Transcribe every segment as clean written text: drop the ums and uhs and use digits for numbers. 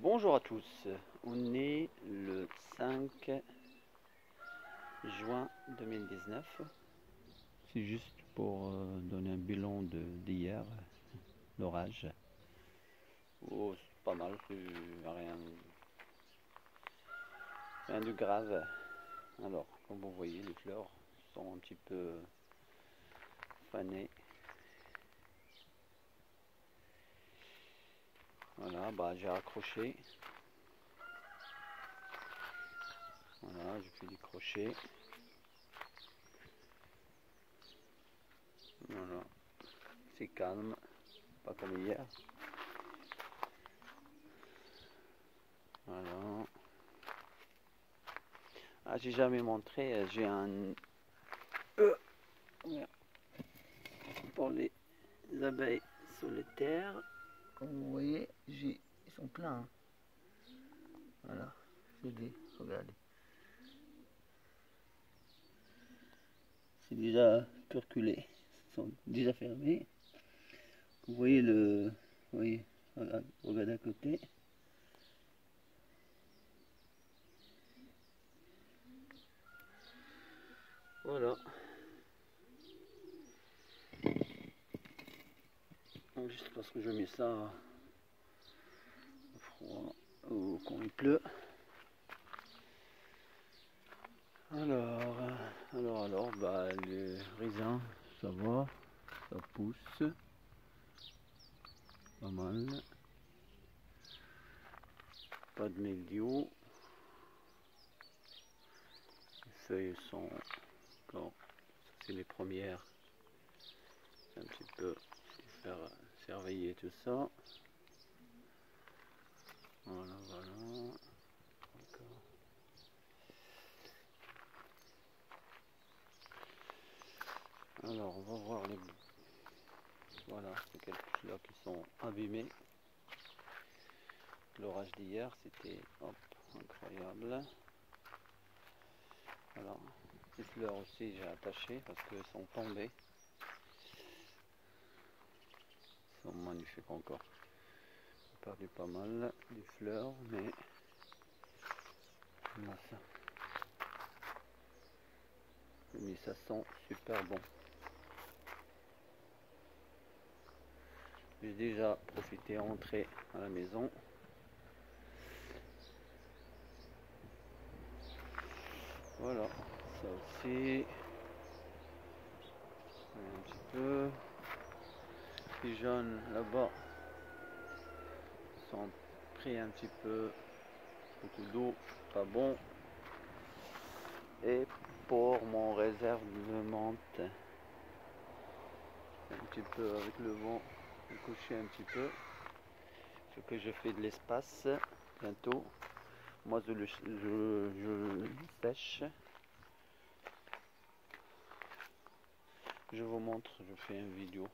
Bonjour à tous, on est le 5 juin 2019. C'est juste pour donner un bilan d'hier, l'orage. Oh, c'est pas mal, rien de grave. Alors, comme vous voyez, les fleurs sont un petit peu fanées. Voilà, bah j'ai accroché. Voilà, je fais des crochets. Voilà, c'est calme, pas comme hier. Voilà. Ah, j'ai jamais montré, j'ai un pour les abeilles solitaires. Comme vous voyez, ils sont pleins. Hein. Voilà, regardez. C'est déjà perculé, ils sont déjà fermés. Vous voyez regardez à côté. Voilà. Donc juste parce que je mets ça au froid ou quand il pleut. Alors, bah les raisins, ça va, ça pousse pas mal. Pas de mildiou. Les feuilles sont encore, c'est les premières. C'est un petit peu faire surveiller tout ça. Voilà. Encore. Alors, on va voir les... Voilà, c'est quelques fleurs qui sont abîmées. L'orage d'hier, c'était incroyable. Voilà, les fleurs aussi, j'ai attaché parce qu'elles sont tombées. Elles sont magnifiques encore. J'ai perdu pas mal de fleurs, mais voilà ça. Mais ça sent super bon. J'ai déjà profité d'entrer à la maison. Voilà, ça aussi. Un petit peu. Les jaunes là-bas sont pris un petit peu, beaucoup d'eau, pas bon. Et pour mon réserve de menthe, un petit peu avec le vent, je coucher un petit peu. Ce que je fais de l'espace bientôt. Moi je le sèche. Je vous montre, je fais une vidéo.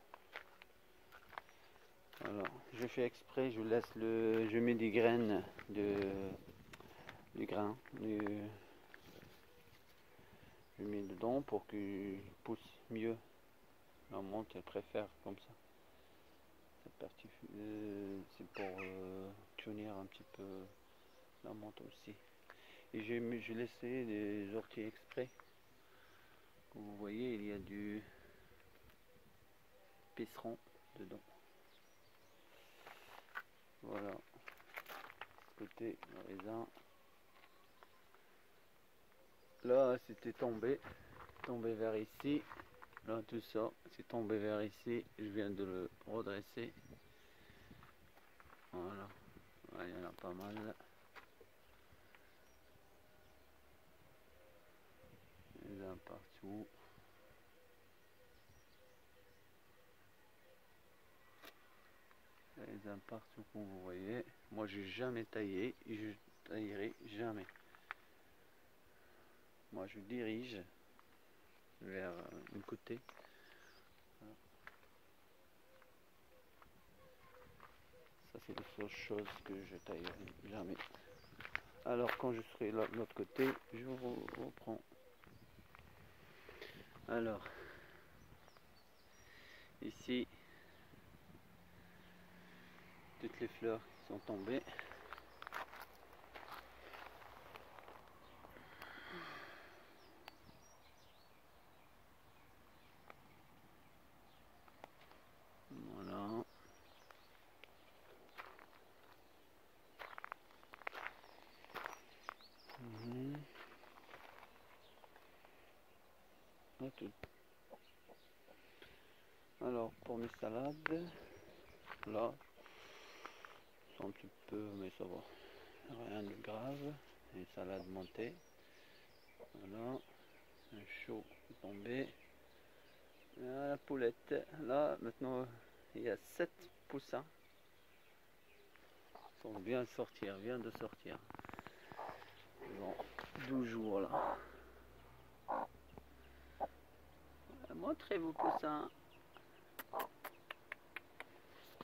Alors, je fais exprès, je mets des graines je mets dedans pour qu'il pousse mieux. La menthe, elle préfère comme ça. C'est pour tunir un petit peu la menthe aussi. Et j'ai laissé des orties exprès. Comme vous voyez, il y a du pisseron dedans. Voilà. Côté raisin. Là, c'était tombé vers ici. Là, tout ça, c'est tombé vers ici. Je viens de le redresser. Voilà. Il y en a pas mal. Il y en a partout. Il y en a partout comme vous voyez. Moi, j'ai jamais taillé et je taillerai jamais. Moi, je dirige vers un côté. Voilà. Ça, c'est la seule chose que je taillerai jamais. Alors, quand je serai là de l'autre côté, je vous reprends. Alors, ici, toutes les fleurs qui sont tombées. tout. Alors pour mes salades, là, c'est un petit peu, mais ça va, rien de grave. Une salade montée, voilà, un chaud qui est tombé. La poulette, là maintenant il y a 7 poussins. Ils sont bien sortir, vient de sortir. Ils ont 12 jours là. Montrez vos poussins.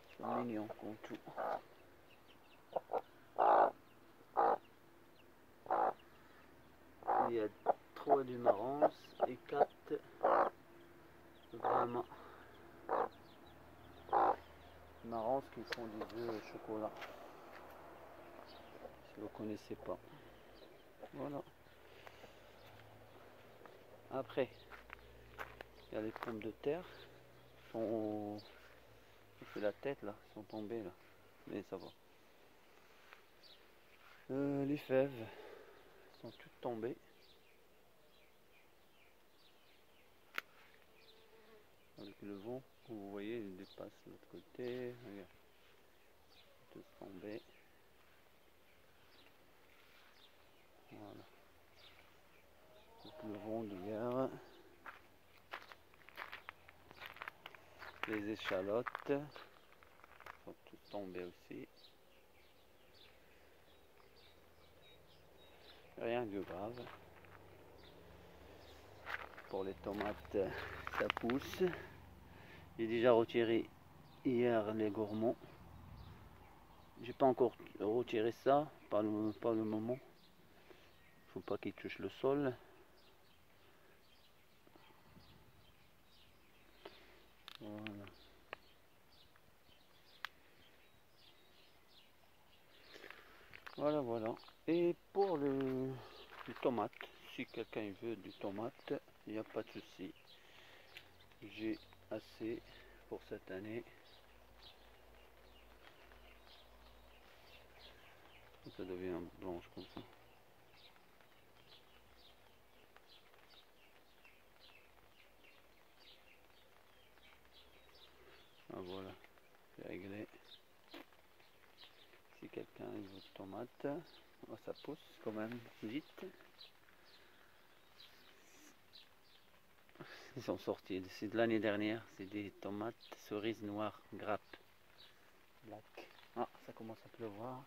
Ils sont mignons comme tout. Il y a 3 du marrance et 4 vraiment marrance qui font des œufs au chocolat. Si vous ne connaissez pas. Voilà. Après, il y a les pommes de terre. C'est la tête là, ils sont tombés là. Mais ça va. Les fèves sont toutes tombées. Avec le vent, vous voyez, il dépasse de l'autre côté. Regarde. Tous tombés. Voilà. Donc le vent d'hier. Les échalotes sont toutes tombées aussi. Rien de grave. Pour les tomates, ça pousse. J'ai déjà retiré hier les gourmands. J'ai pas encore retiré ça, pas le moment. Faut pas qu'ils touchent le sol. Voilà. Voilà, voilà. Et pour les tomates, si quelqu'un veut du tomate, il n'y a pas de souci. J'ai assez pour cette année. Ça devient blanche comme ça. Ah, voilà, c'est réglé. Si quelqu'un veut de tomates, oh, ça pousse quand même vite. Ils sont sortis, c'est de l'année dernière, c'est des tomates cerises noires, grappes. Black. Ah, ça commence à pleuvoir.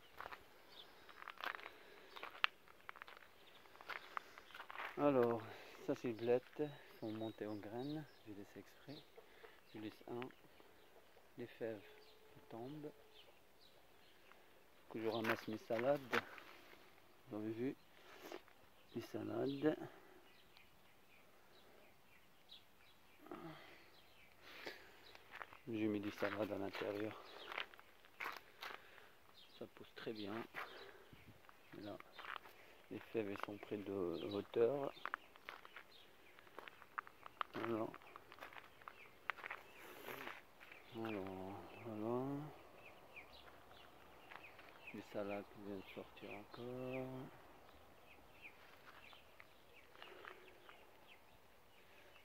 Alors, ça c'est blettes, ils sont montés en graines, je laisse exprès. Je laisse un, les fèves qui tombent. Que je ramasse mes salades. Vous avez vu, les salades. J'ai mis des salades à l'intérieur. Ça pousse très bien. Et là, les fèves elles sont près de hauteur. Voilà. Alors, voilà. Les salades qui viennent de sortir encore.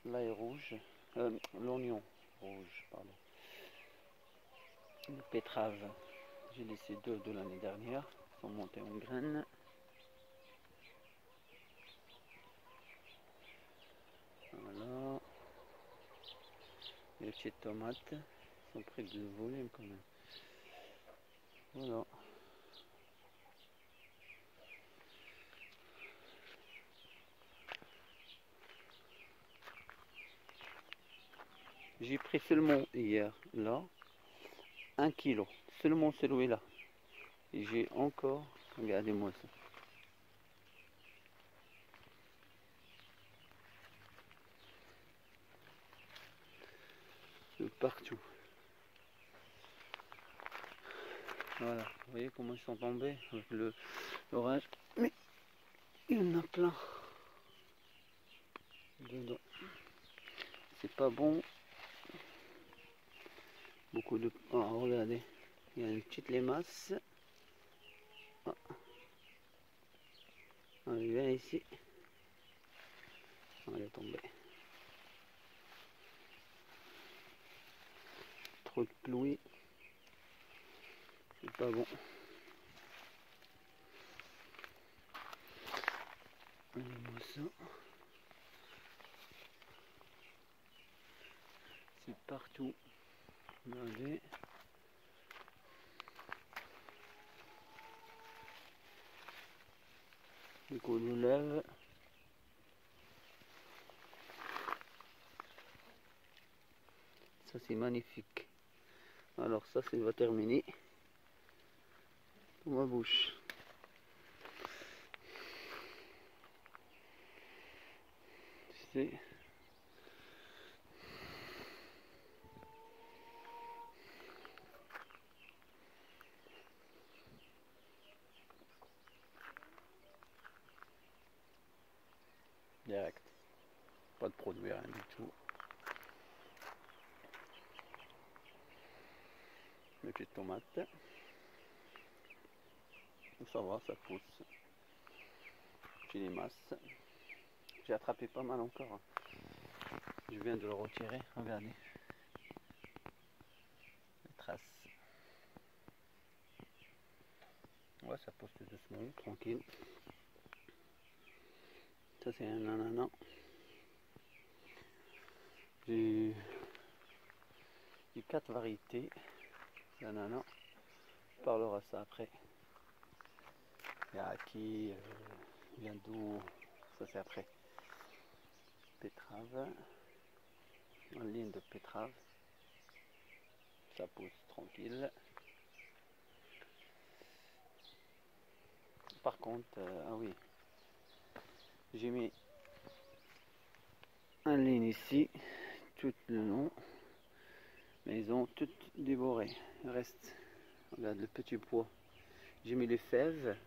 L'ail rouge, l'oignon rouge, pardon. Le pétrave, j'ai laissé 2 de l'année dernière, ils sont montés en graines. Voilà. Les petites tomates sont près de volume quand même. Voilà. J'ai pris seulement hier, là, 1 kilo. Seulement celui-là. Et j'ai encore, regardez-moi ça. De partout. Voilà, vous voyez comment ils sont tombés avec l'orage. Mais il y en a plein dedans. C'est pas bon. Beaucoup de... Oh, regardez. Il y a une petite limace. Oh. On vient ici. On est tombé. trop de pluie, c'est pas bon. Regardez-moi ça. C'est partout. Regardez. Du coup, je lève. Ça, c'est magnifique. Alors ça, va terminer pour ma bouche. C'est direct. Pas de produit, rien du tout. Mes petites tomates. Ça va, ça pousse. J'ai les masses. J'ai attrapé pas mal encore. Je viens de le retirer, regardez. Les traces. Ouais, ça pousse tout doucement, tranquille. Ça c'est un ananas. J'ai 4 variétés d'ananas. On parlera ça après. Il y a qui vient d'où? Ça c'est après. Pétrave. Une ligne de pétrave. Ça pousse tranquille. Par contre, ah oui, j'ai mis un ligne ici, tout le long, mais ils ont toutes dévoré. Il reste, regarde le petit pois. J'ai mis les fèves,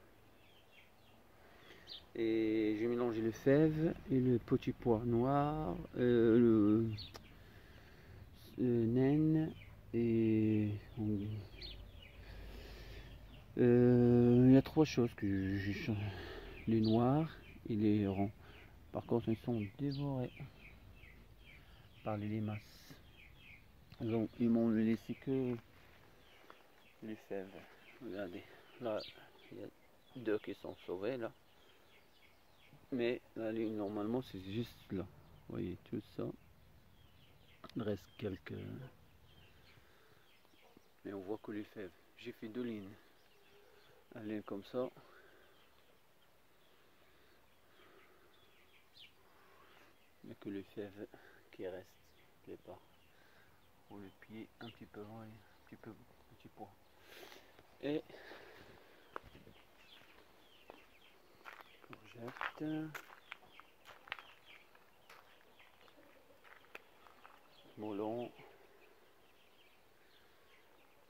et j'ai mélangé les fèves et le petit pois noir, le naine, et il y a 3 choses que j'ai, les noirs et les ronds. Par contre, ils sont dévorés par les limaces. Donc, ils m'ont laissé que les fèves. Regardez, là, il y a 2 qui sont sauvés là. Mais la ligne, normalement, c'est juste là. Vous voyez, tout ça. Il reste quelques. Mais on voit que les fèves. J'ai fait 2 lignes. Une ligne comme ça. Il n'y a que les fèves qui restent. Les pas. Pour le pied, un petit peu, ouais, un petit pois. Et courgette, melon,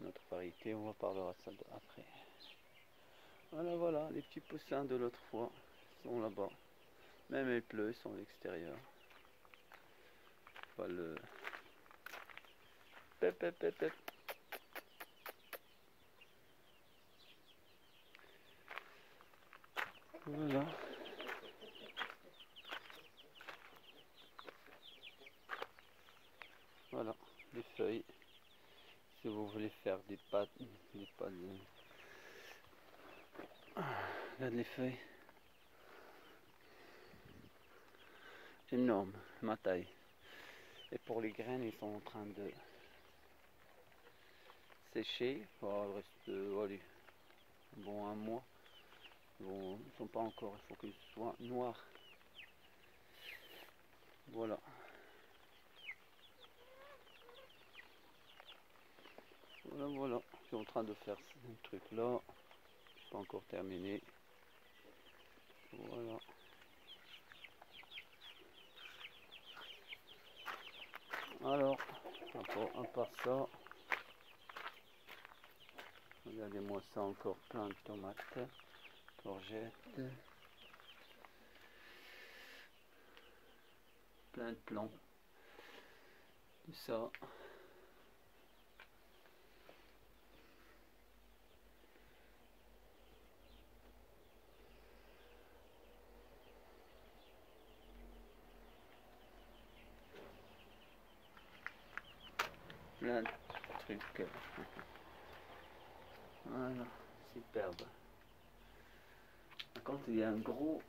notre variété, on va parler de ça après. Voilà, voilà, les petits poussins de l'autre fois sont là-bas. Même il pleut, ils sont à l'extérieur. Pas le... Pep, pep, pep, pep. Voilà. Voilà, les feuilles. Si vous voulez faire des pâtes de... Regarde les feuilles. Énorme, ma taille. Et pour les graines, ils sont en train de sécher. Il reste allez, bon, un mois. Bon, ils ne sont pas encore, il faut qu'ils soient noirs. Voilà. Voilà, voilà. Je suis en train de faire ce truc là. Pas encore terminé. Voilà. Alors, encore à part ça, regardez-moi ça, encore plein de tomates, courgettes, plein de plants, tout ça. Plein trucs. Voilà, superbe. Par contre, il y a un gros...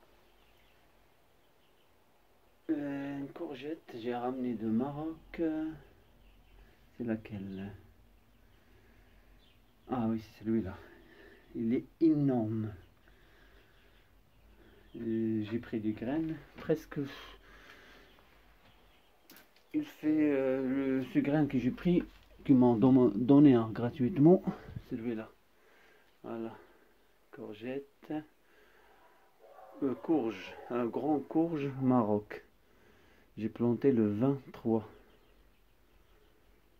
une courgette, j'ai ramené de Maroc. C'est laquelle? Ah oui, c'est celui-là. Il est énorme. J'ai pris des graines, presque. Il fait ce grain que j'ai pris, qui m'ont donné gratuitement, celui-là. Voilà, courgette, courge, un grand courge Maroc. J'ai planté le 23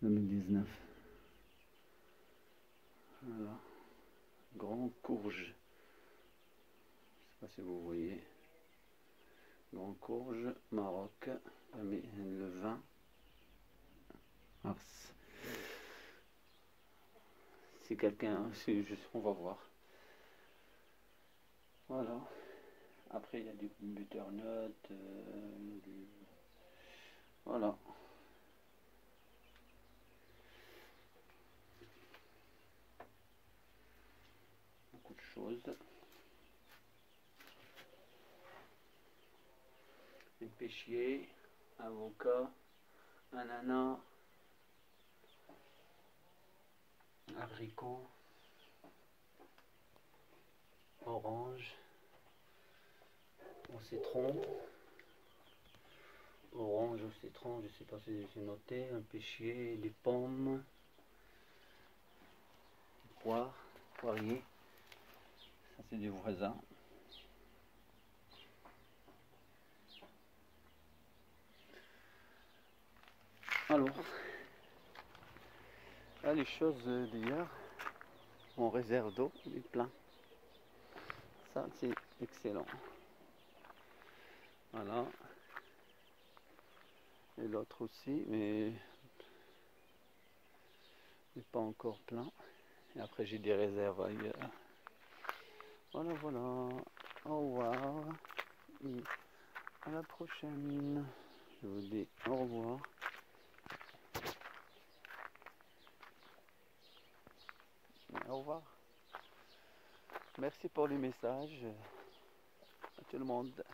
2019. Voilà, grand courge. Je sais pas si vous voyez. Grand courge Maroc, le 20 mars. Si quelqu'un, on va voir. Voilà. Après, il y a du butternut. Voilà. Beaucoup de choses. Un pêchier, avocat, ananas, abricot, orange, au citron, orange au citron, je sais pas si j'ai noté, un pêchier, des pommes, des poires, poirier, ça c'est du voisin. Alors, là les choses d'hier, mon réserve d'eau est plein. Ça c'est excellent. Voilà. Et l'autre aussi, mais pas encore plein. Et après j'ai des réserves ailleurs. Voilà, voilà. Au revoir. Et à la prochaine. Je vous dis au revoir. Au revoir. Merci pour les messages à tout le monde.